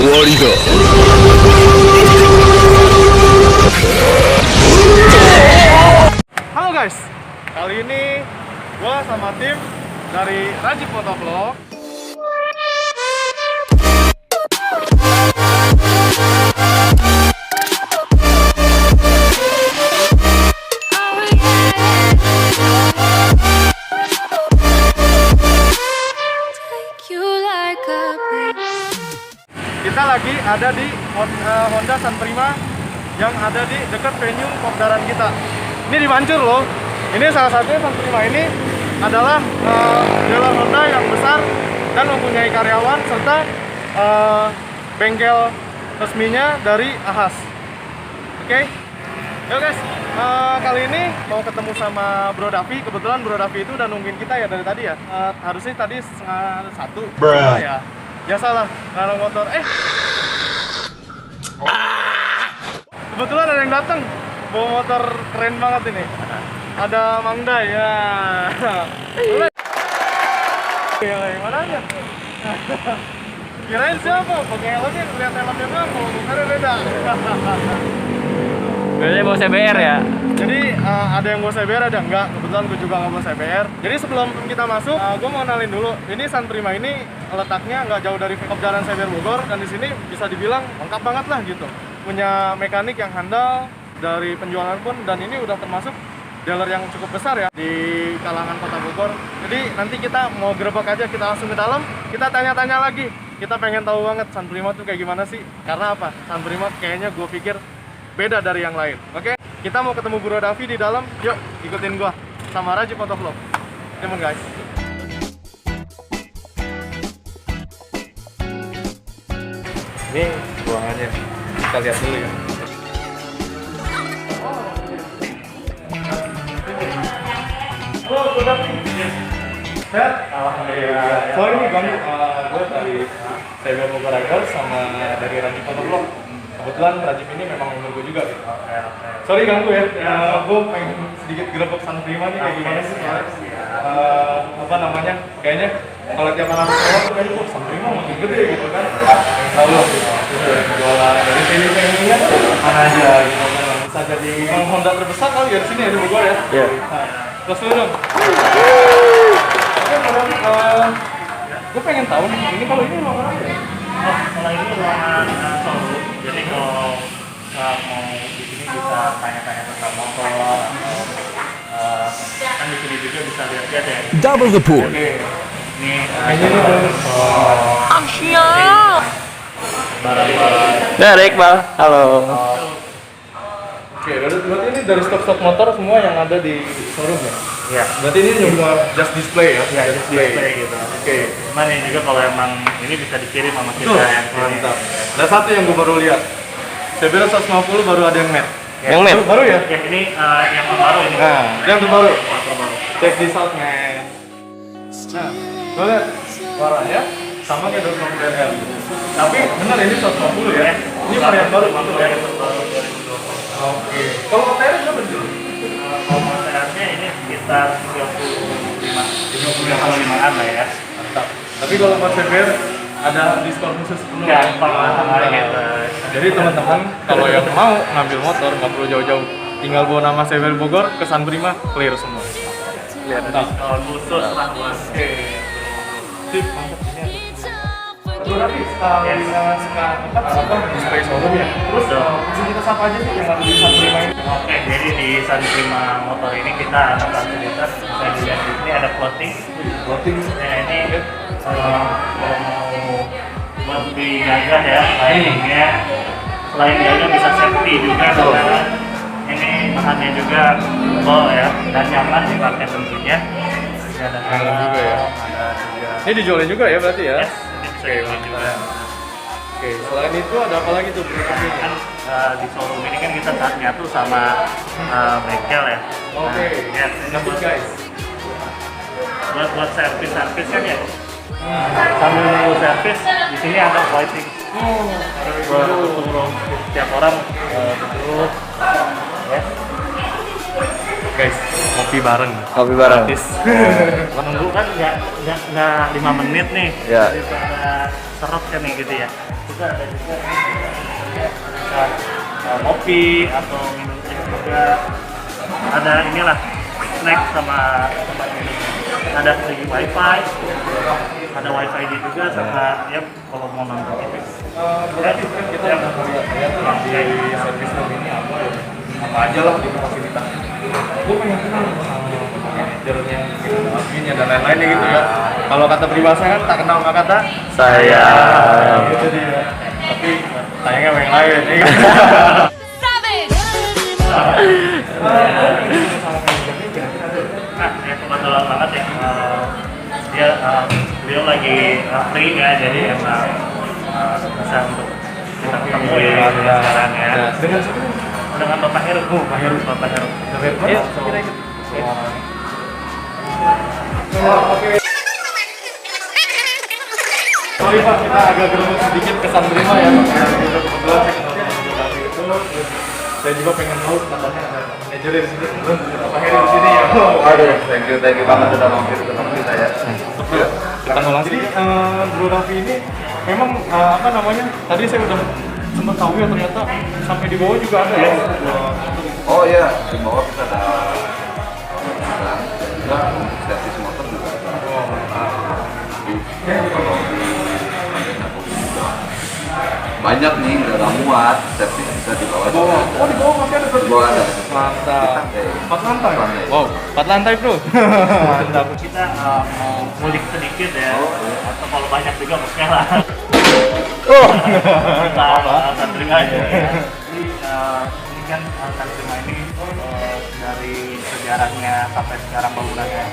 わりだ。Halo guys, kali ini gua sama tim dari Rajib Motovlog kita lagi ada di Honda San Prima yang ada di dekat venue kopdaran kita. Ini di Mancur loh. Ini salah satunya San Prima ini adalah dealer Honda yang besar dan mempunyai karyawan serta bengkel resminya dari Ahas. Oke, yo guys, kali ini mau ketemu sama Bro Davi. Kebetulan Bro Davi itu udah nungguin kita ya dari tadi ya. Harusnya tadi 1:30 ya. Biasalah, naruh motor. Kebetulan ada yang datang. Bawa motor keren banget ini. Ada Mangda ya. Yang mana aja? Kirain siapa? Pakai helmnya, lihat helmnya doang. Kalau motornya beda. Biasanya bawa CBR ya? Jadi ada yang bawa CBR, ada enggak. Kebetulan gue juga nggak bawa CBR. Jadi sebelum kita masuk, gue mau kenalin dulu. Ini San Prima ini letaknya nggak jauh dari Kopdaran CBR Bogor, dan di sini bisa dibilang lengkap banget lah gitu. Punya mekanik yang handal dari penjualan pun, dan ini udah termasuk dealer yang cukup besar ya di kalangan Kota Bogor. Jadi nanti kita mau gerebek aja, kita langsung ke dalam, kita tanya-tanya lagi. Kita pengen tahu banget San Prima tuh kayak gimana sih? Karena apa? San Prima kayaknya gue pikir beda dari yang lain. Oke? Kita mau ketemu Bro Davi di dalam. Yuk, ikutin gua sama Rajib Motovlog. Come on guys. Ini ruangannya. Kita lihat dulu ya. Halo, Bro Davi. Sehat? Alhamdulillah. Sorry nih ganggu. Gue dari CBR Bogor Riders sama dari Rajib Motovlog. Kebetulan Rajib ini memang umur gue juga gitu. Sorry ganggu ya, gue pengen sedikit gerebek San Prima nih kayak gimana sih apa namanya, kayaknya kalau tiap anak sekolah tuh kayaknya San Prima makin gede gitu kan. Yang tahu loh gitu, jualan dari sini pengennya mana aja gitu kan, bisa jadi Honda terbesar kali ya di sini ya di Bogor ya. Iya. Terus dulu dong. Gue pengen tahu nih, ini kalau ini ruangan apa ya? Kalau ini ruangan showroom, jadi kalau mau di sini bisa tanya-tanya tentang motor, kan di sini juga bisa lihat-lihat ya. Double the pool. Ini barang-barang. Nah, Iqbal, halo. Oke, berarti ini dari stok-stok motor semua yang ada di showroom ya? Iya. Berarti ini cuma just display ya? Ya, display gitu. Oke. Cuman ini juga kalau emang ini bisa dikirim sama kita Tuh, yang sini. mantap. Ada satu yang gue baru lihat. CBR 150 baru ada yang matte. Yang matte? Baru ya? Ya, ini yang terbaru ini. Nah, yang terbaru. Yang terbaru. Check this out, man. Nah, lo lihat warnanya sama kayak 250 RL. Tapi benar ini 150 ya? Ini varian baru. Yang terbaru 2020. Oke. Kalau materialnya berapa sih? Kalau materialnya ini sekitar 35-an lah ya. Mantap. Tapi kalau buat CBR ada diskon khusus penuh. Gampang lah gitu. Jadi teman-teman kalau yang mau ngambil motor nggak perlu jauh-jauh, tinggal bawa nama CBR Bogor ke San Prima, clear semua. Lihat. Kalau khusus lah buat Oke. Sip, mantap ini ada. Berarti sekarang display showroom ya. Terus fasilitas apa aja sih yang ada di San Prima ini? Oke, jadi di San Prima Motor ini kita ada fasilitas, bisa dilihat di sini ada clothing. Nah ini kalau mau buat lebih gagah ya, lightingnya. Selain gagah bisa safety juga, karena ini bahannya juga tebal ya dan nyaman dipakai tentunya. Ini ada Nyaman juga ya. ada juga. Ini dijualin juga ya berarti ya? Yes, ini bisa dijual juga. Oke, selain itu ada apa lagi tuh? Kan di showroom ini kan kita saat nyatu sama bengkel ya. Oke, Yes, ini nanti buat guys. buat servis kan ya. Sambil nunggu servis di sini ada lighting. Buat untuk setiap orang duduk. Ya. Guys, ngopi bareng. Kopi bareng. Gratis. Menunggu kan nggak 5 menit nih. Ya. Daripada seret kan nih gitu ya. juga ada juga bisa kopi atau minum teh juga, ada inilah snack sama minum, ada free wifi, ada wifi di juga sama ya kalau mau nonton TV. Kita yang di servis room ini apa aja lah di fasilitas. Gue pengen kenal sama manajernya, adminnya dan lain-lainnya gitu ya. Kalau kata peribahasa kan tak kenal maka kata Sayang. gitu dia. Tapi sayangnya sama yang lain. Ya kan? Nah, ya kebetulan banget ya, dia beliau lagi free ya, jadi emang bisa untuk kita ketemu ya sekarang ya. Dengan siapa? Dengan Bapak Heru. Bapak Heru. Iya, kita ikut. Oke. Sorry Pak, kita agak gerungut sedikit kesan terima ya. Kebetulan saya ketemu dengan itu, saya juga pengen tahu katanya ada manajernya di sini. Pak Heri di sini ya. Aduh, thank you banget udah mampir ke tempat kita ya. Kita ngulang. Jadi Bro Raffi ini memang apa namanya? Tadi saya udah sempat tahu ya ternyata sampai di bawah juga ada ya. Oh iya, di bawah kita ada juga untuk servis motor juga ada. Kalau di banyak nih, udah muat, servis bisa di bawah juga. Oh, di bawah masih ada. Di bawah ada. Mantap. 4 lantai. Lantai. Wow, 4 lantai bro. Mantap. Kita mau mudik sedikit ya, atau kalau banyak juga maksudnya lah. Oh. Kita akan terima aja ya. Jadi ini kan akan terima ini dari sejarahnya sampai sekarang bangunannya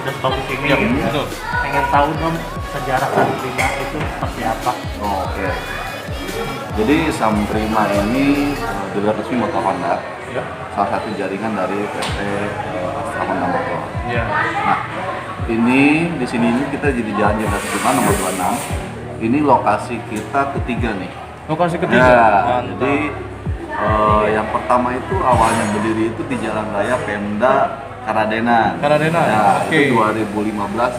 udah bagus ini. Betul. Pengen tahu dong sejarah San Prima itu seperti apa? Oke. Jadi Samprima ini dealer resmi motor Honda. Ya. Salah satu jaringan dari PT Astra Honda Motor. Iya. Nah, ini di sini ini kita jadi jalan Jenderal Sudirman nomor 26. Ini lokasi kita ketiga nih. Lokasi ketiga. Ya, Mantap. jadi yang pertama itu awalnya berdiri itu di Jalan Raya Pemda Karadena. Karadena, Ya, oke. itu 2015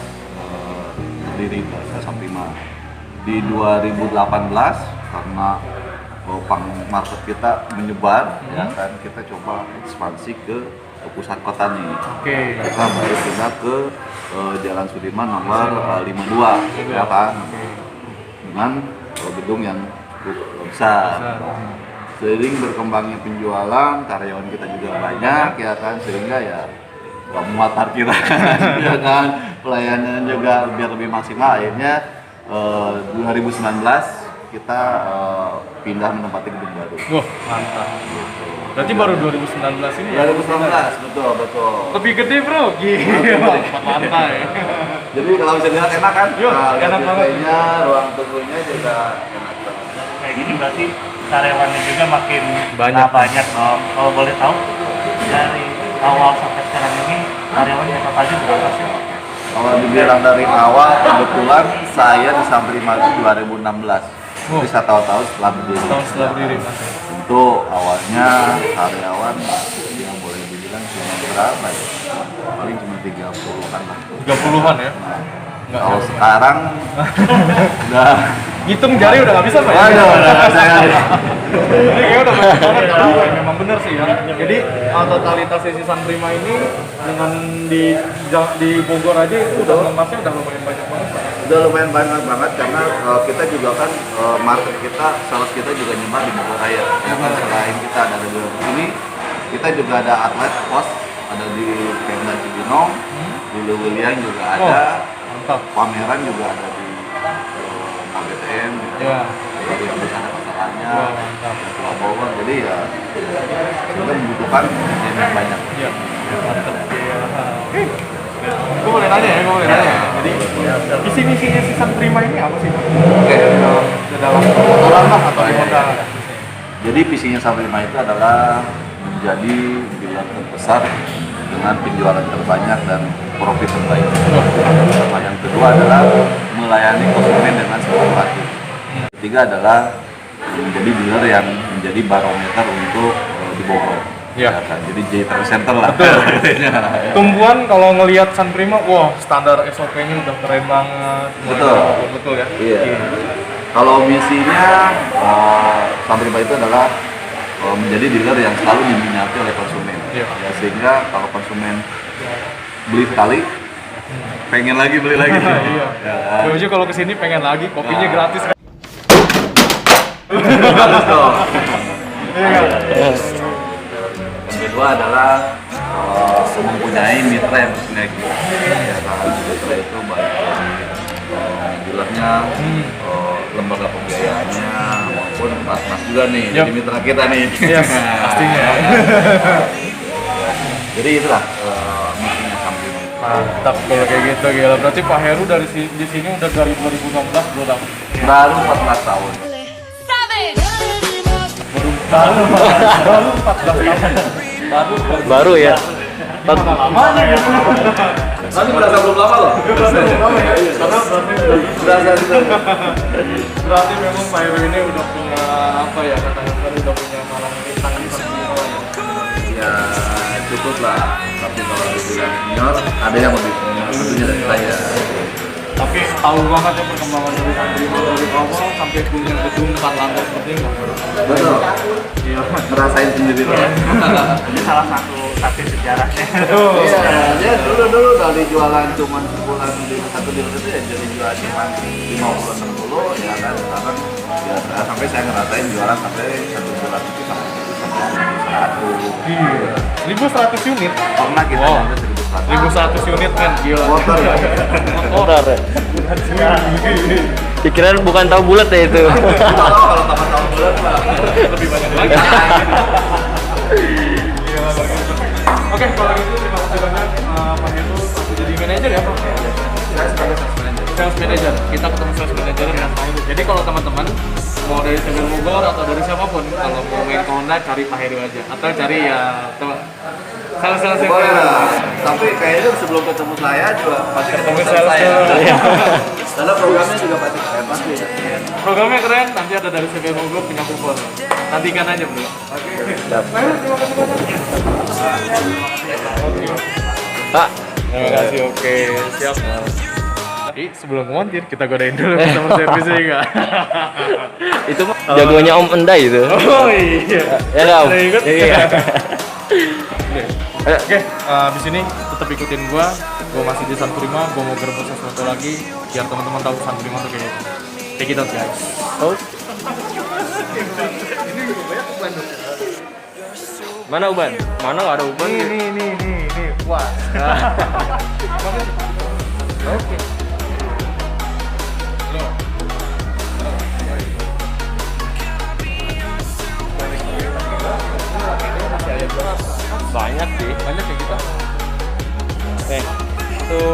berdiri Samprima. Di 2018 karena market kita menyebar, ya kan kita coba ekspansi ke pusat kota nih. Oke. Kita baru pindah ke Jalan Sudirman nomor 52, ya kan? Dengan gedung yang cukup besar. Seiring berkembangnya penjualan, karyawan kita juga banyak, ya kan, sehingga ya nggak muat parkiran, ya kan, pelayanan juga biar lebih maksimal. Akhirnya 2019 kita pindah menempati gedung baru. Wah, mantap. Berarti baru 2019 ini ya? 2019, betul. Lebih gede bro, gila, 4 lantai. Jadi kalau bisa dilihat enak kan? Yuk, enak banget. Display-nya, ruang tunggunya juga enak banget. Kayak gini berarti karyawannya juga makin Banyak. banyak. Kalau boleh tahu dari awal sampai sekarang ini karyawannya apa aja berapa sih? Kalau dibilang dari awal, kebetulan saya di Samprima itu 2016. Oh. Bisa tahu-tahu setelah berdiri. Tahun setelah berdiri mas. Itu awalnya karyawan yang boleh dibilang cuma berapa ya? Paling cuma 30-an lah. 30-an ya? Nggak Kalau jauh. sekarang udah Ngitung jari udah nggak bisa pak ya? Waduh, udah nggak bisa. Ini kayaknya udah banyak banget ya. Memang bener sih ya. Jadi totalitas sesi Samprima ini dengan di Bogor aja itu udah ngemasnya udah lumayan banyak banget pak. Udah lumayan banyak banget karena kita juga kan market kita, sales kita juga nyebar di Bogor Raya. Ya kan, selain kita ada di sini, kita juga ada outlet pos, ada di Pemda Cibinong, di Lewiliang juga ada, Mantap. pameran juga ada di KBTM, Ya. di sana pasarannya, Wah, mantap. Pulau Bogor. Jadi ya kita membutuhkan yang banyak. Iya. Mantap. Oke. Gue boleh nanya ya, gue boleh nanya. Jadi visi misinya si Samprima ini apa sih? Oke. Dalam motoran lah atau di modal? Jadi visinya Samprima itu adalah menjadi dealer terbesar dengan penjualan terbanyak dan profit terbaik. Sama yang kedua adalah melayani konsumen dengan sepenuh hati. Ketiga adalah menjadi dealer yang menjadi barometer untuk di Bogor. Iya. Ya kan? Jadi J-Trend Center lah. Tumbuhan kalau ngelihat Samprima, wah standar SOP-nya udah keren banget. Betul. Betul ya. Iya. Kalau misinya San Prima itu adalah menjadi dealer yang selalu diminati oleh konsumen. Iya. Ya, sehingga kalau konsumen beli sekali, pengen lagi beli lagi. Iya. Ya, kan? Gue aja kalau kesini pengen lagi, kopinya Nah. gratis. Bagus dong. Iya. Yang kedua adalah mempunyai mitra yang bersinergi. Ya kan, mitra itu baik dealernya, lembaga pembiayaannya maupun mas-mas juga nih. Yap. Jadi mitra kita nih. Yes, pastinya. Jadi itulah misinya Sampai. Mantap kalau kayak gitu, gila. Berarti Pak Heru di sini udah dari 2016 bro Dam. Baru 14 tahun. Baru 14 tahun. Baru ya. Lamanya gitu. Nanti berasa belum lama loh. Berarti memang Pak Heru ini udah punya apa ya, katanya kan udah punya malang bintang di Santrima ya. Ya cukup lah. Tapi kalau dibilang senior, ada yang lebih senior tentunya dari saya. Tapi tahu banget ya perkembangan dari Santrima dari awal sampai punya gedung 4 lantai seperti ini. Betul. Iya. Ngerasain sendiri loh. Ini salah satu saksi sejarahnya. Iya, dia dulu dari jualan cuman sebulan di satu dealer itu ya jadi jualan cuma 50-60 ya kan sekarang ya sampai saya ngerasain jualan sampai satu bulan itu sampai 1.100. Iya. 1.100 unit. Pernah kita Wow. sampai 1.100. 1.100 unit kan, gila. Motor ya. Motor ya. Pikiran bukan tahu bulat ya itu. Kalau tahun bulan mah Lebih banyak lagi. Gila, begitu. Oke, kalau gitu terima kasih banyak Pak Heru. Aku jadi manajer ya Pak? saya sebagai sales manager. Sales manager. Kita ketemu sales manager dengan Pak Heru. Jadi kalau teman-teman mau dari CBR Bogor atau dari siapapun, kalau mau main ke Honda cari Pak Heru aja. Atau cari ya sales-sales yang Boleh lah. Tapi kayaknya sebelum ketemu saya juga pasti ketemu Ketemu sales sales saya. dulu. Karena programnya juga pasti keren pasti. Programnya keren, nanti ada dari CBR Bogor punya kupon. Nantikan aja bro. Oke. Pak Heru, terima kasih banyak. Pak, Terima kasih, oke, siap. Tapi sebelum ngontir, kita godain dulu customer service-nya enggak? itu mah jagonya Om Endai itu. Oh iya. Ya nggak, Om? Udah ikut? Iya. Oke, abis ini tetap ikutin gua masih di San Prima, gua mau berbos sesuatu lagi biar teman-teman tahu San Prima tuh kayak gitu. Take it out guys. Oh. Mana Uban? Mana nggak ada Uban? Nih, wah. Oke. Banyak sih. Banyak kayak gitu. Satu,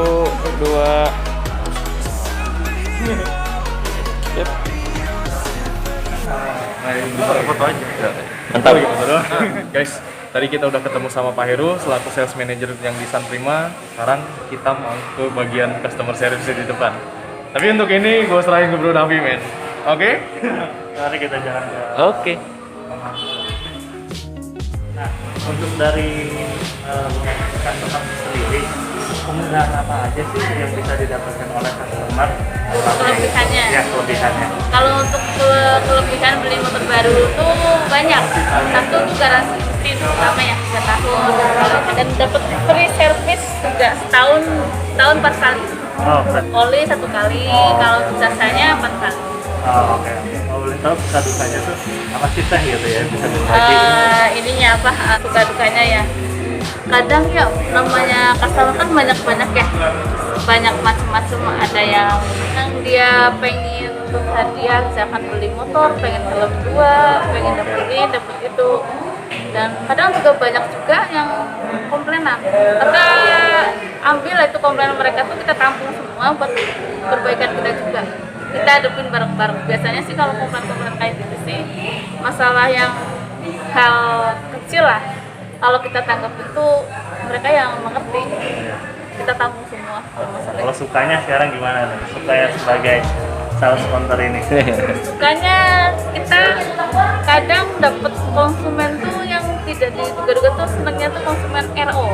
dua. Yep. Foto aja. Mantap. Guys, tadi kita udah ketemu sama Pak Heru selaku sales manager yang di San Prima. Sekarang kita mau ke bagian customer service di depan. Tapi untuk ini gue serahin ke Bro Davi, men. Oke? Mari kita jalan ke. Oke. Nah, untuk dari customer sendiri, kemudahan apa aja sih yang bisa didapatkan oleh customer? Kelebihannya. Ya, kelebihannya. Kalau untuk kelebihan beli motor baru itu banyak. Satu itu garansi itu pertama ya 3 tahun. Dan dapat free service juga setahun 4 kali. Oh, berarti. Oli 1 kali, kalau jasanya 4 kali. Oh, oke. Kalau boleh tahu suka dukanya tuh apa sih teh gitu ya? Bisa berbagi. Ininya apa? Suka dukanya ya. Kadang ya namanya customer kan banyak ya. Banyak macam-macam, ada yang dia pengen untuk hadiah, misalkan beli motor, pengen helm 2, pengen dapet ini, dapet itu. Dan kadang juga banyak juga yang komplainan. Kita ambil itu komplainan mereka tuh, kita tampung semua buat perbaikan kita juga. Kita hadapin bareng-bareng. Biasanya sih kalau komplain-komplain kayak gitu sih masalah yang hal kecil lah. Kalau kita tanggap itu mereka yang mengerti. Kita tampung semua masalah. Kalau sukanya sekarang gimana nih? Sukanya sebagai sales counter ini? Sukanya kita kadang dapat konsumen tuh yang tidak diduga-duga tuh senangnya tuh konsumen RO.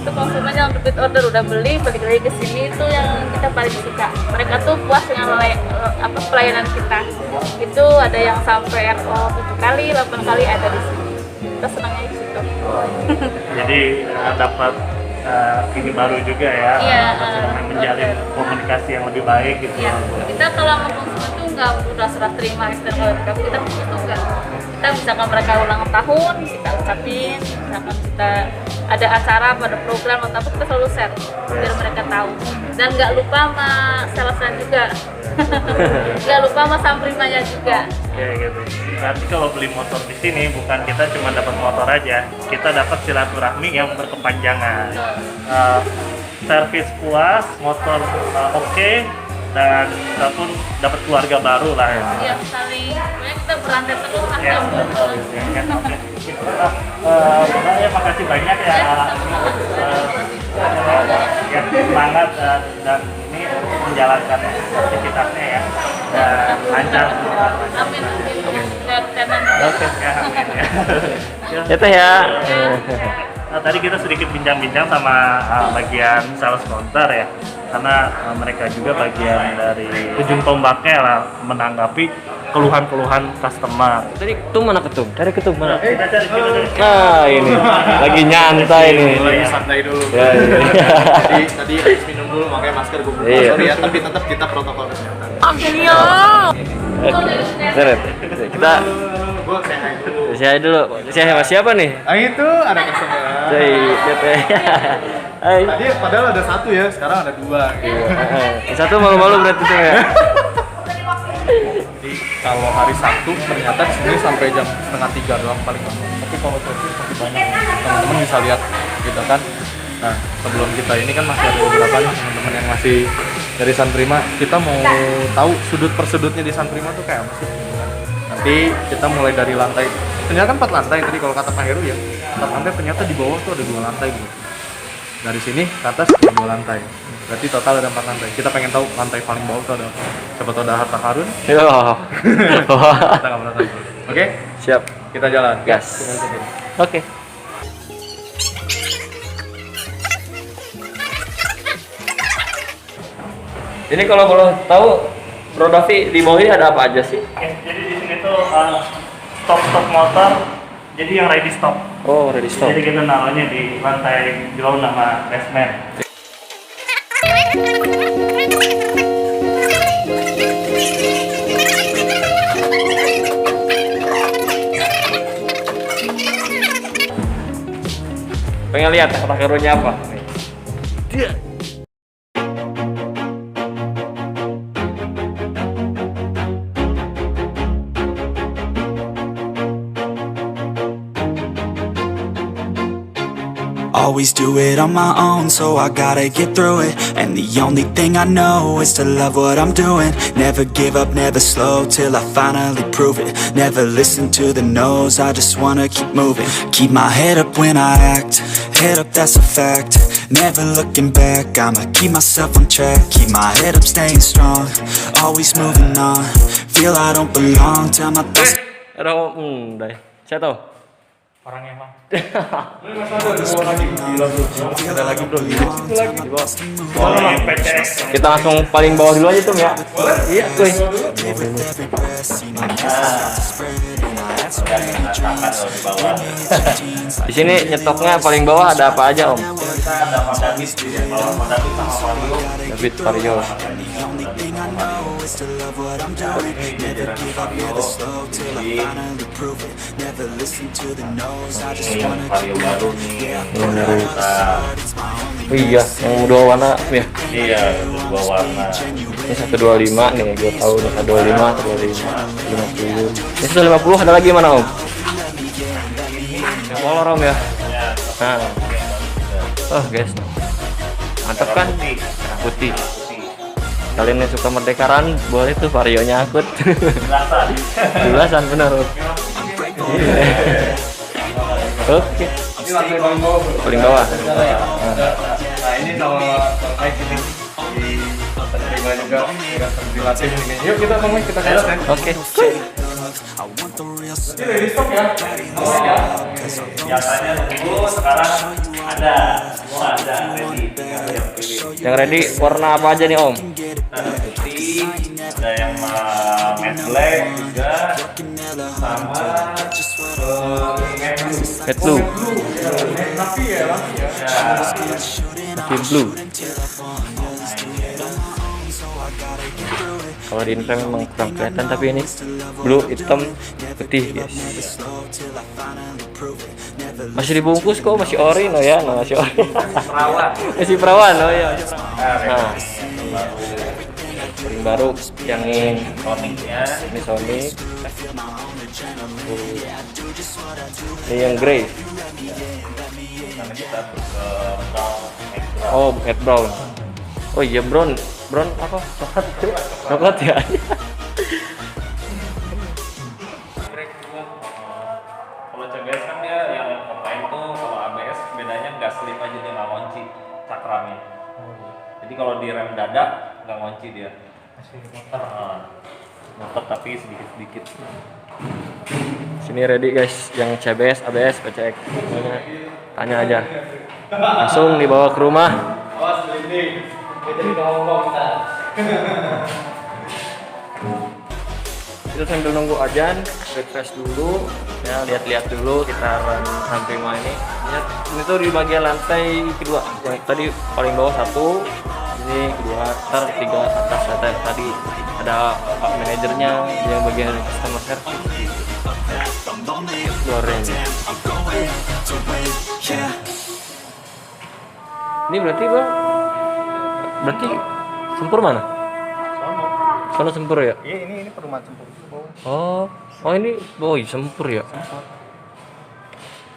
itu konsumen yang repeat order udah beli balik lagi ke sini, itu yang kita paling suka. Mereka tuh puas dengan pelayanan kita. Itu ada yang sampai RO 7 kali, 8 kali ada di sini. Kita senangnya di situ. Jadi dapat ini baru juga ya, Iya, menjalin komunikasi yang lebih baik gitu. Iya, kita kalau sama konsumen tuh nggak udah serah terima external tapi kita itu enggak. Kita misalkan mereka ulang tahun, kita ucapin, misalkan kita ada acara, pada program atau apa, kita selalu share biar mereka tahu. Dan nggak lupa sama salesnya juga. Nggak lupa sama samprimanya juga. Ya gitu. Berarti kalau beli motor di sini bukan kita cuma dapat motor aja, kita dapat silaturahmi yang berkepanjangan. Servis puas, motor oke, dan kita pun dapat keluarga baru lah. Iya, saling. Pokoknya kita berantai terus lah Ya, nyambung terus. oke. Bunda ya, makasih banyak ya. Ya, semangat dan ini menjalankan aktivitasnya ya. Dan lancar. Amin, amin. Dan tenan. Oke, ya, amin ya. Ya teh ya. Nah, tadi kita sedikit bincang-bincang sama bagian sales counter ya, karena mereka juga bagian dari ujung tombaknya lah menanggapi keluhan-keluhan customer. Tadi ketum mana ketum? Cari ketum mana? Kita cari. Nah ini lagi nyantai nih. Mulai santai dulu. Ya, ya. Tadi habis minum dulu makanya masker gue buka. Iya. Sorry ya, tapi tetap kita protokol kesehatan. Seret. Kita Gue sehat dulu. saya dulu. Saya sama siapa nih? Ah itu ada customer. Saya DP. Hai. Tadi padahal ada satu ya, sekarang ada dua. Gitu. Yang satu malu-malu berarti tuh ya. Jadi kalau hari Sabtu ternyata di sini sampai jam 2:30 doang paling lama. Tapi kalau service masih banyak, teman-teman bisa lihat gitu kan. Nah sebelum kita ini kan masih ada beberapa nih teman-teman yang masih dari San Prima. Kita mau tahu sudut per sudutnya di San Prima tuh kayak apa sih? Nanti kita mulai dari lantai. Ternyata kan 4 lantai tadi kalau kata Pak Heru ya. 4 lantai ternyata di bawah tuh ada 2 lantai gitu. Dari sini ke atas ada 2 lantai. Berarti total ada 4 lantai. Kita pengen tahu lantai paling bawah tuh ada apa. Siapa tahu ada harta karun. Yo. Kita nggak pernah tahu. Oke, Siap. kita jalan. Gas. Oke. Ini kalau boleh tahu, Bro Davi di bawah ini ada apa aja sih? Oke, jadi di sini tuh stok motor, jadi yang ready stock. Oh, ready stock. Jadi kita naruhnya di lantai ground nama basement. Pengen lihat harta karunnya apa? Always do it on my own, so I gotta get through it. And the only thing I know is to love what I'm doing. Never give up, never slow, till I finally prove it. Never listen to the no's, I just wanna keep moving. Keep my head up when I act, head up, that's a fact. Never looking back, I'ma keep myself on track. Keep my head up, staying strong, always moving on. Feel I don't belong, tell my thoughts. Ada deh. Saya tahu. Orangnya mah. Ada lagi bro. Kita langsung paling bawah dulu aja tuh ya. Iya, kuy. Di sini nyetoknya paling bawah ada apa aja, Om? Kita ada David di bawah, David sama Mario. David Vario. Ini Vario baru nih. Oh iya, yang dua warna ya. Iya, dua warna. Ini 125 nih, gue tahu nih 125, 125, 50. Ini 150 ada lagi mana, Om? Yang kolor, Om ya. Nah. Oh, guys. Mantap kan? Merah putih. Kalian yang suka merdekaran, boleh tuh varionya akut. Jelasan bener, Om. Oke. Paling bawah. Nah ini sama terkait ini terima juga dilatih ini. Yuk kita ngomong kita jalan ya. Oke. Ini ready stock ya. Biasanya dulu, sekarang ada. semua ada ready, tinggal yang pilih. Yang ready warna apa aja nih Om? Ada putih, ada yang matte black juga, sama Matte blue, Tapi ya. Matte blue. Kalau di Instagram memang kurang kelihatan, tapi ini blue, hitam, putih guys. Masih dibungkus kok, masih ori no ya, no, masih ori. Masih perawan oh ya. Nah, ring baru yang toniknya. ini Sony. Ini yang grey. Nanti kita ke brown, Oh, head brown. Oh iya brown apa? Coklat ya. Kalau CBS kan dia yang lain tuh, kalau ABS bedanya nggak slip aja, dia nggak ngunci cakramnya. Jadi kalau di rem dada nggak ngunci dia. Motor tapi sedikit-sedikit. Sini ready guys, yang CBS, ABS, PCX. Semuanya tanya aja. Langsung dibawa ke rumah. Awas gelinding. Jadi ngomong kita. Kita sambil nunggu ajan, refresh dulu, ya lihat-lihat dulu sekitaran San Prima ini. Lihat, ini tuh di bagian lantai kedua. Yang tadi paling bawah satu, ini kedua, ntar tiga atas tadi ada pak manajernya yang bagian customer service. Goreng. Ini berarti bang, Sempur mana? Sono Sempur ya? Iya, ini perumahan Sempur. Oh ini, iya Sempur ya?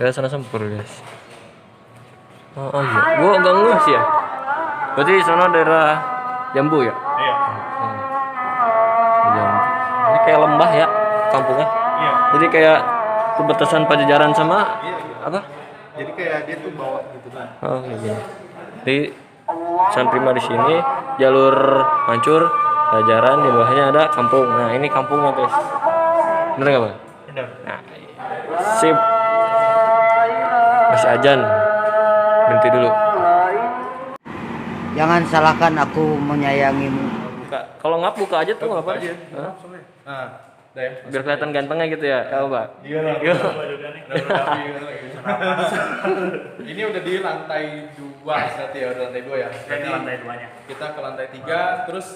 Ya sana Sempur guys. Oh iya, gua agak ngeh sih ya. Berarti sana daerah Jambu ya? Iya. Jambu. Ini kayak lembah ya kampungnya. Iya. Jadi kayak perbatasan Pajajaran sama apa? Jadi kayak dia tuh bawa gitu kan. Oh kayak gini. Di San Prima di sini jalur Mancur, Pajajaran, di bawahnya ada kampung. Nah ini kampungnya guys. Bener nggak bang? Benar. Nah, sip. Masih ajan. Berhenti dulu. Jangan salahkan aku menyayangimu. Buka. Kalau ngap buka aja tuh nggak apa-apa. aja. Hah? Nah, udah ya. Biar kelihatan gantengnya gitu ya. Ya Pak. Iya lah. Iya. Ini udah di lantai 2 berarti ya, udah lantai 2 ya. Ini lantai 2-nya. Kita ke lantai 3, terus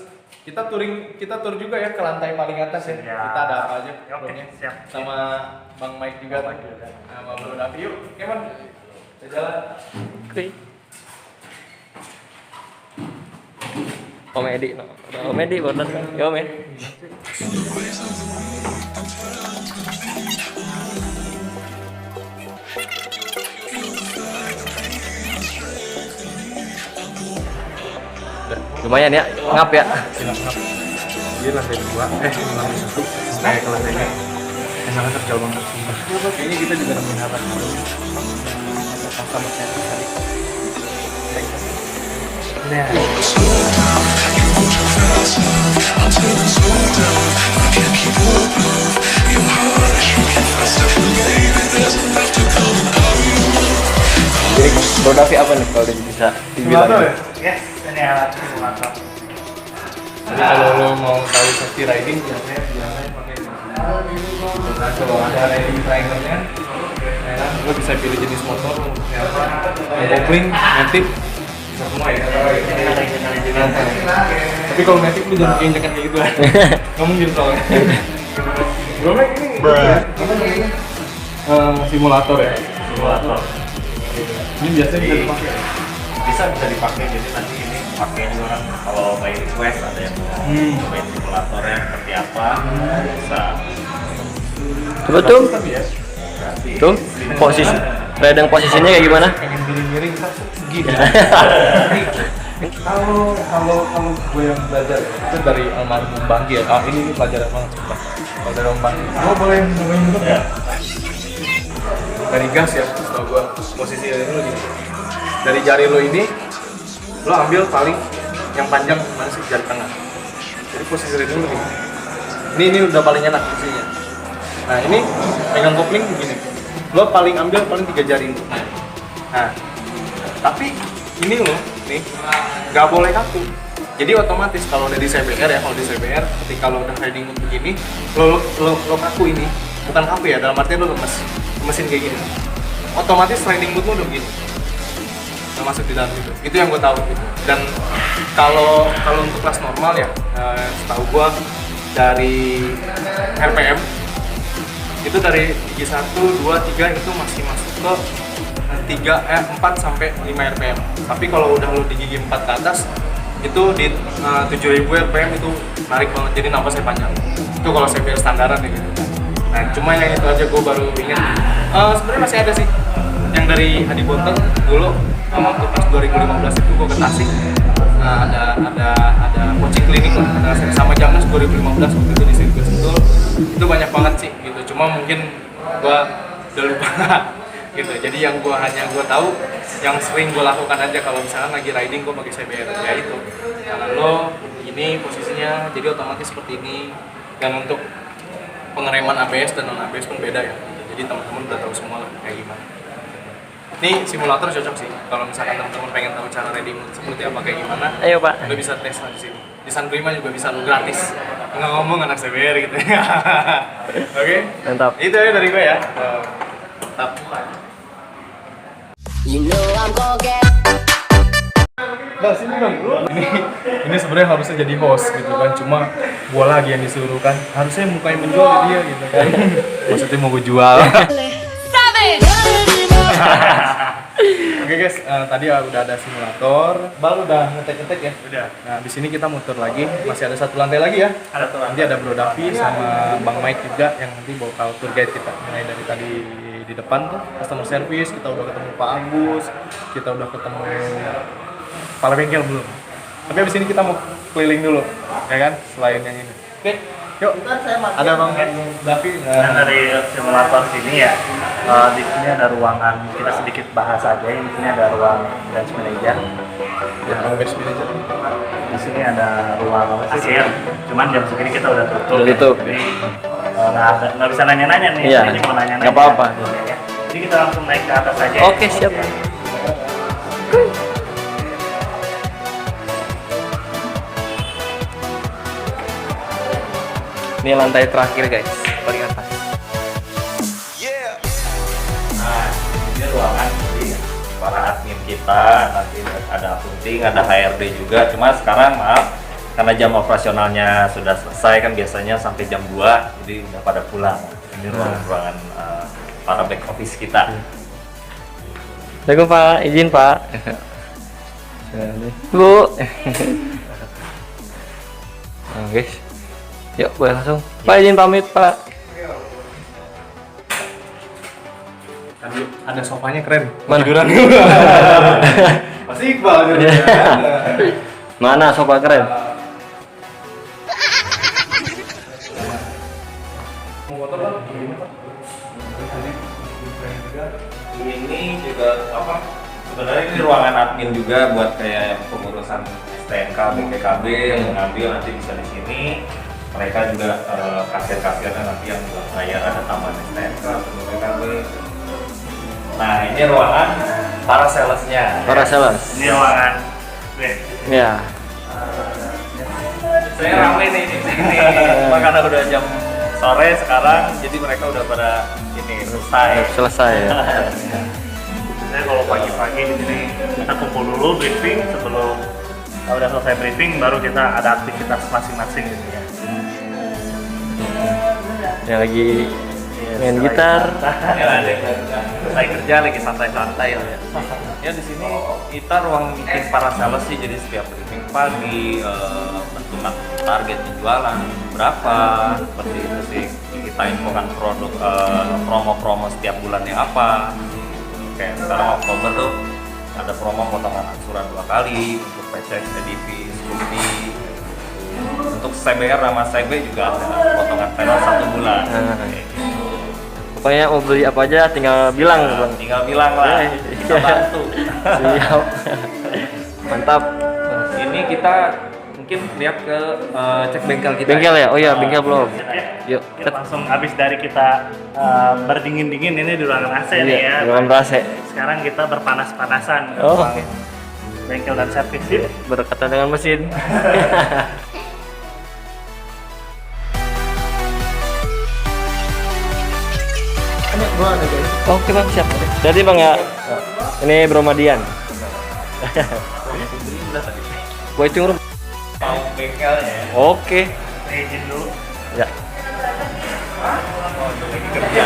kita tur juga ya ke lantai paling atas ya. Ya. Kita ada apa aja Oke, turnya. siap. Sama Bang Mike juga. Sama Bro Davi, yuk. Oke, Man. Kita jalan. Oke. Om Edi, no. Om Edi buat datang. Ya Om Edi. Lumayan ya, ngap ya. Dia lantai 2, lantai 1, naik ke lantai 2. Enakan terjauh banget. Kayaknya kita juga nemuin apa sama saya tadi. Jadi Bro Davi apa nih kalau bisa dibilang? Yes, ini alat simulator. Jadi kalau lo mau tahu safety riding biasanya pakai ini. Nah, kalau ada riding triangle-nya, ya kan, lo bisa pilih jenis motor, kopling, matic, bisa semua ya. Tapi kalau matic lo jangan injekan kayak gitu ya. Nggak mungkin soalnya. Bro, ini simulator ya. Simulator. Ini biasanya bisa dipakai. Bisa dipakai, jadi nanti ini pakai juga kan kalau by request ada yang mau main simulatornya seperti apa bisa. Coba tuh, Tapi ya, tuh posisi, radang posisinya kayak gimana? pengen miring-miring gini. Kalau gue yang belajar itu dari almarhum Banggi ya. Ah ini pelajaran banget. Kalau dari Om Banggi, gue boleh nemuin dulu ya. Dari gas ya, kalau gue posisi dari lo gini. Dari jari lo ini, lo ambil tali yang panjang mana sih jari tengah. Jadi posisi dari dulu gini. Ini udah paling enak posisinya. Nah ini pegang kopling begini. Lo paling ambil paling 3 jari lo. Nah, tapi ini loh, nih nggak boleh kaku. Jadi otomatis kalau udah di CBR ya, kalau di CBR ketika lo udah riding mood begini, lo kaku ini, bukan kaku ya, dalam artian lo lemesin kayak gini. Otomatis riding mood lo udah begini, udah masuk di dalam itu yang gue tahu gitu. Dan kalau untuk kelas normal ya, setahu gue dari RPM itu dari gigi 1, 2, 3 itu masih masuk ke 4 sampai 5 RPM. Tapi kalau udah lo di gigi 4 ke atas itu di 7000 RPM itu narik banget, jadi napasnya panjang. Itu kalau CBR standaran ya gitu. Nah cuma yang itu aja gue baru ingat. Sebenarnya masih ada sih yang dari Hadi Bonten dulu waktu pas 2015 itu gue ke Tasik. Ada coaching klinik lah, sama Jamnas 2015 waktu itu di sirkuit Sentul. Itu banyak banget sih gitu, cuma mungkin gue udah lupa gitu. Jadi yang gue tahu yang sering gue lakukan aja kalau misalnya lagi riding gue pakai CBR ya itu tangan lo ini posisinya jadi otomatis seperti ini. Dan untuk pengereman ABS dan non ABS pun beda ya, jadi teman-teman udah tahu semua lah kayak gimana. Ini simulator cocok sih kalau misalkan teman-teman pengen tahu cara riding seperti apa kayak gimana. Ayo Pak. Lo bisa tes lah di sini. Di San Prima juga bisa lo gratis. Nggak ngomong anak CBR gitu ya. Oke. Mantap. Itu ya dari gue ya. Mantap. Nah sini bang, ini sebenarnya harusnya jadi host gitu kan, cuma gua lagi yang disuruh kan, harusnya mukanya menjual ke dia gitu kan. Maksudnya mau gue jual. Oke guys, tadi udah ada simulator, Bal udah ngetek ya. Udah. Nah di sini kita muter lagi, masih ada satu lantai lagi ya. Ada tuh. Nanti ada Bro Davi sama Bang Mike juga yang nanti bawa tour guide kita mulai dari tadi di depan tuh customer service. Kita udah ketemu Pak Agus, kita udah ketemu kepala bengkel belum. Tapi abis ini kita mau keliling dulu, ya kan? Selain yang ini. Oke, yuk. Ada Bang Davi. Dan dari simulator sini ya, di sini ada ruangan, kita sedikit bahas aja. Di sini ada ruang branch manager. Ya, Bang Best Manager. Di sini ada ruang kasir. Cuman jam segini kita udah tutup. Udah tutup. Jadi nggak bisa nanya-nanya nih. Iya. Ini mau nanya-nanya. Nggak apa-apa. Ya. Jadi kita langsung naik ke atas aja. Oke, siap. Ini lantai terakhir guys, paling atas. Nah, ini ruangan jadi para admin kita, nanti ada accounting, ada HRD juga. Cuma sekarang maaf, karena jam operasionalnya sudah selesai kan biasanya sampai jam 2, jadi udah pada pulang. Ini ruangan para back office kita. Assalamualaikum Pak, izin Pak. Bu. Nah, guys. Yuk, boleh langsung. Pak izin pamit, Pak. Tadi ada sofanya keren. Mana? Tiduran. Masih Iqbal gitu. Mana sofa keren? Ini juga apa? Sebenarnya ini ruangan admin juga buat kayak pengurusan STNK, BPKB yang mengambil nanti bisa di sini. Mereka juga kasir-kasirnya nanti yang buat bayar ada tambahan STNK atau BPKB. Nah ini ruangan para salesnya. Para sales. Ini ruangan. Ya. Saya ramai nih di sini. Karena udah jam sore sekarang, jadi mereka udah pada ini Selesai ya. Saya kalau pagi-pagi di sini kita kumpul dulu briefing, sebelum udah selesai briefing baru kita ada aktivitas masing-masing gitu ya. Yang lagi main gitar. Selesai kerja lagi santai-santai lah ya. Ya di sini kita ruang meeting para sales sih, jadi setiap briefing pagi bentukan target penjualan berapa, seperti itu sih. Kita infokan produk promo-promo setiap bulannya apa. Kayak sekarang Oktober tuh ada promo potongan angsuran 2 kali untuk PCX, EDV, Scoopy. Untuk CBR sama CB juga ada potongan tenor 1 bulan. Pokoknya mau beli apa aja tinggal bilang, Bang. Tinggal bilang lah, kita bantu. Siap. Mantap. Ini kita mungkin lihat ke cek bengkel kita. Bengkel ya? Oh iya, bengkel belum. Yuk, Kita langsung habis dari kita berdingin-dingin ini di ruangan AC nih ya. ruangan AC. Sekarang kita berpanas-panasan. Oh. bengkel dan servis sip. Berkaitan dengan mesin. Oke bang, siap. Jadi bang ya, ini Bro Madian. Gue hitung rum. Mau bengkelnya ya. Oke. Izin dulu. Ya. Kerja.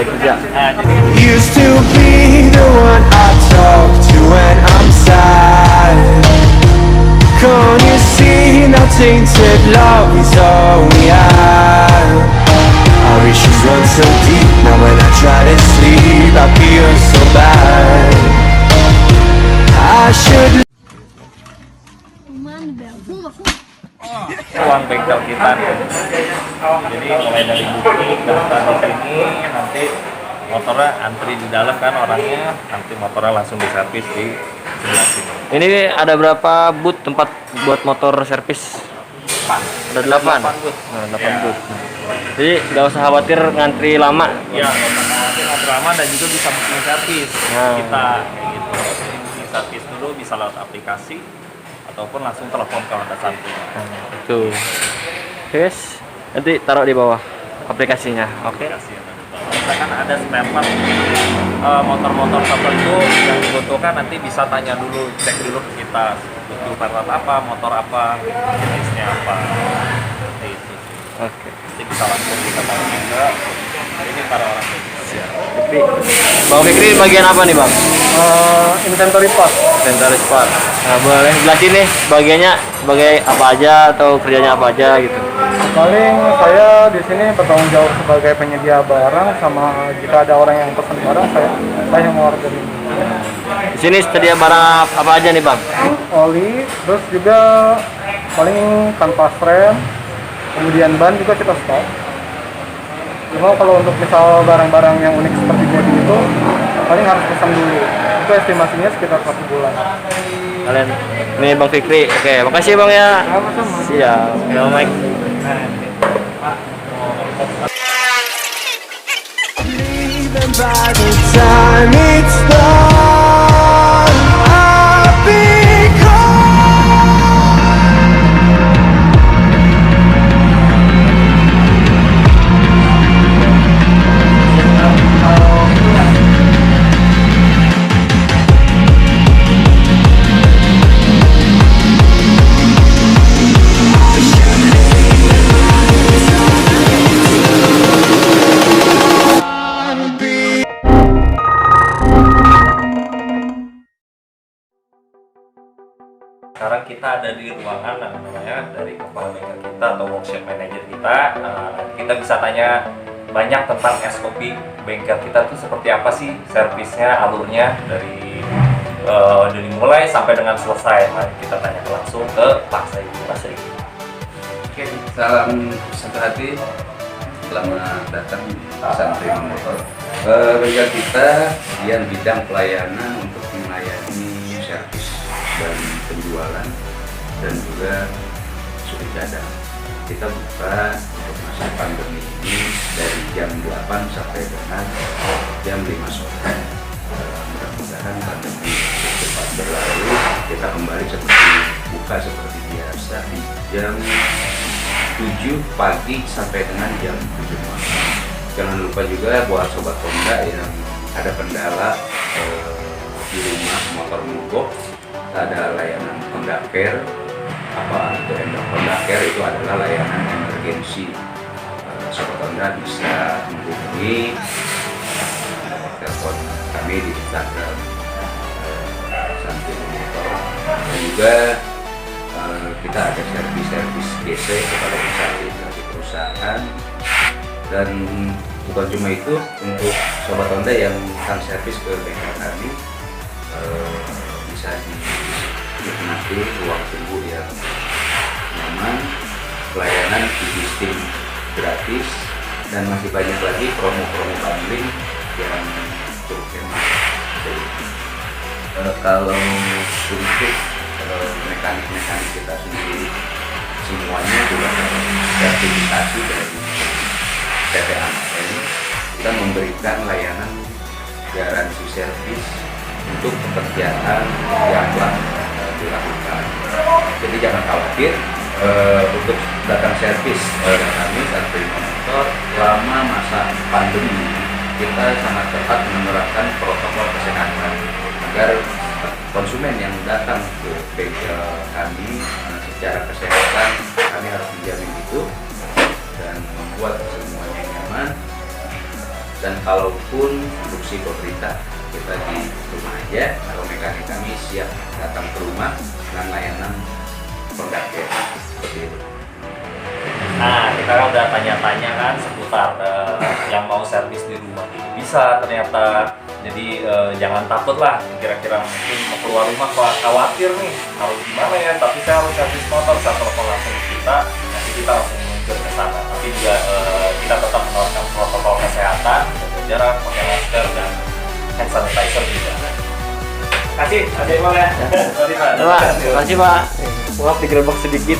Kerja. Nah, jadi Used to be the one I talk to when I'm sad. Can't you see now tainted love is all we have? Our issues run so deep. Now when I try to sleep I feel so bad. I should uang bengkel kita nih. Jadi mulai dari booking daftar di sini, nanti motornya antri di dalam kan orangnya, nanti motornya langsung diservis di sebelah sini. Ini ada berapa booth tempat buat motor servis? Ada 8. 8 booth. Nah, 8 Ya. booth. Jadi nggak usah khawatir ngantri lama. Iya, nanti ngobrol lama dan juga bisa booking servis Nah. kita kayak gitu. Booking servis dulu bisa lewat aplikasi ataupun langsung telepon kalau ada santuy. Tuh. Guys, nanti taruh di bawah aplikasinya. Oke. Misalkan ada spare part motor-motor tertentu yang dibutuhkan, nanti bisa tanya dulu, cek dulu ke kita butuh part apa, motor apa, jenisnya apa. Seperti itu. Oke. Nanti bisa langsung kita tanya ke ini para orang Indonesia. Fikri. Bang Fikri bagian apa nih bang? Inventory part. Inventaris part. Nah boleh jelasin nih bagiannya sebagai apa aja atau kerjanya apa aja gitu. Paling saya di sini bertanggung jawab sebagai penyedia barang, sama jika ada orang yang pesan barang saya yang mengorderin. Di sini sedia barang apa aja nih bang? Oli, terus juga paling kanvas rem, kemudian ban juga kita stok. Cuma kalau untuk misal barang-barang yang unik seperti bodi itu paling harus pesan dulu. Itu estimasinya sekitar 1 bulan. Kalian ini Bang Fikri. Oke, makasih Bang ya. Sama-sama. Siap. Ya, Mike. Even by the time it's done, I'll be Sekarang kita ada di ruangan namanya dari kepala bengkel kita atau workshop manager kita. Kita bisa tanya banyak tentang SOP bengkel kita tuh seperti apa sih servisnya, alurnya dari mulai sampai dengan selesai. Mari kita tanya langsung ke Pak Sri. Pak Sri. Oke, salam satu hati. Selamat datang di Santri Motor. Bengkel kita yang bidang pelayanan untuk melayani servis dan penjualan dan juga suri cadang. Kita buka untuk masa pandemi ini dari jam 8 sampai dengan jam 5 sore. Mudah-mudahan pandemi cepat berlalu, kita kembali buka seperti biasa di jam 7 pagi sampai dengan jam 7 malam. Jangan lupa juga buat sobat Honda yang ada kendala di rumah motor mogok, ada layanan Honda Care. Apa itu Honda Care? Itu adalah layanan emergensi. Sobat Honda bisa menghubungi telepon kami di Instagram Santri Motor, dan juga kita ada servis GC kepada perusahaan. Dan bukan cuma itu, untuk sobat Honda yang akan servis ke bengkel kami, bisa dinikmati ruang tunggu yang nyaman, pelayanan e-listing gratis, dan masih banyak lagi promo-promo bundling yang cukup hemat. Kalau untuk mekanik-mekanik kita sendiri, semuanya juga sertifikasi dari PT AMN. Kita memberikan layanan garansi servis untuk pekerjaan yang telah dilakukan. Jadi jangan khawatir untuk datang servis dengan kami San Prima Motor selama masa pandemi. Kita sangat ketat menerapkan protokol kesehatan agar konsumen yang datang ke bengkel kami secara kesehatan kami harus menjamin itu dan membuat semuanya nyaman. Dan kalaupun instruksi pemerintah, kita di rumah aja atau mekanik kami siap datang ke rumah dengan layanan penggantian seperti itu. Nah, kita kan udah tanya-tanya kan seputar yang mau servis di rumah bisa ternyata. Jadi jangan takut lah, kira-kira mungkin mau keluar rumah khawatir nih harus gimana ya, tapi saya harus servis motor, saya telepon langsung kita, nanti kita langsung meluncur ke sana. Tapi juga kita tetap menerapkan protokol kesehatan, jaga jarak, pakai masker dan hand sanitizer juga. Kasih, ada Iqbal ya. Sorry Pak. Pak, makasih Pak. Maaf digerebek sedikit.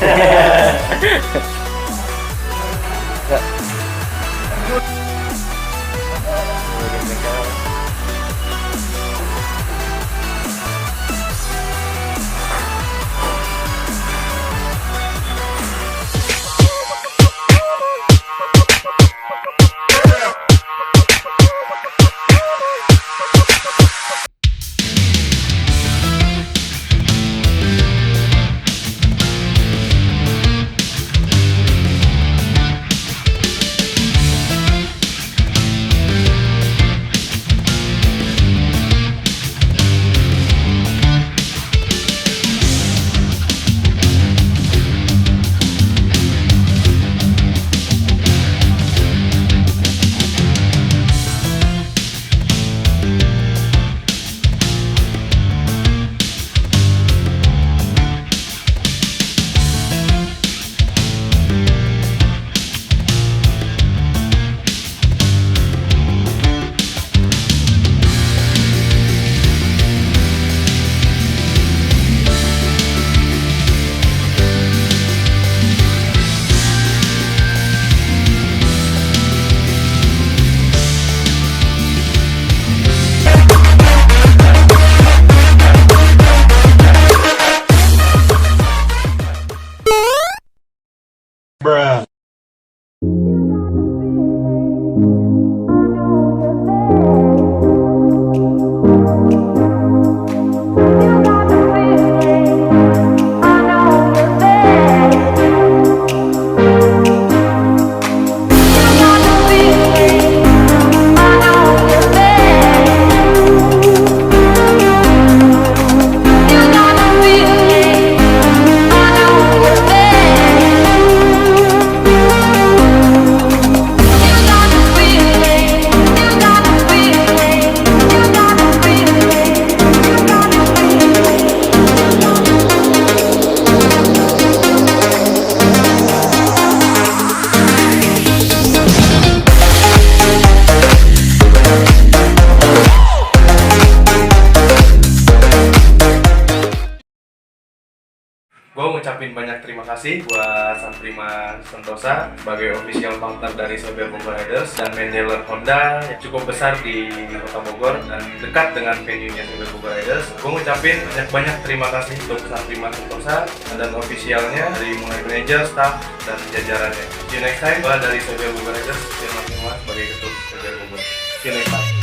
Gue ngucapin banyak terima kasih buat San Prima Sentosa sebagai official partner dari CBR Bogor Riders dan main dealer Honda yang cukup besar di Kota Bogor dan dekat dengan venue-nya CBR Bogor Riders. Gue ngucapin banyak terima kasih untuk San Prima Sentosa dan officialnya dari mulai manajer, staff, dan jajarannya. See you next time. Gue dari CBR Bogor Riders, terima kasih sebagai ketua CBR Bogor. See you next time.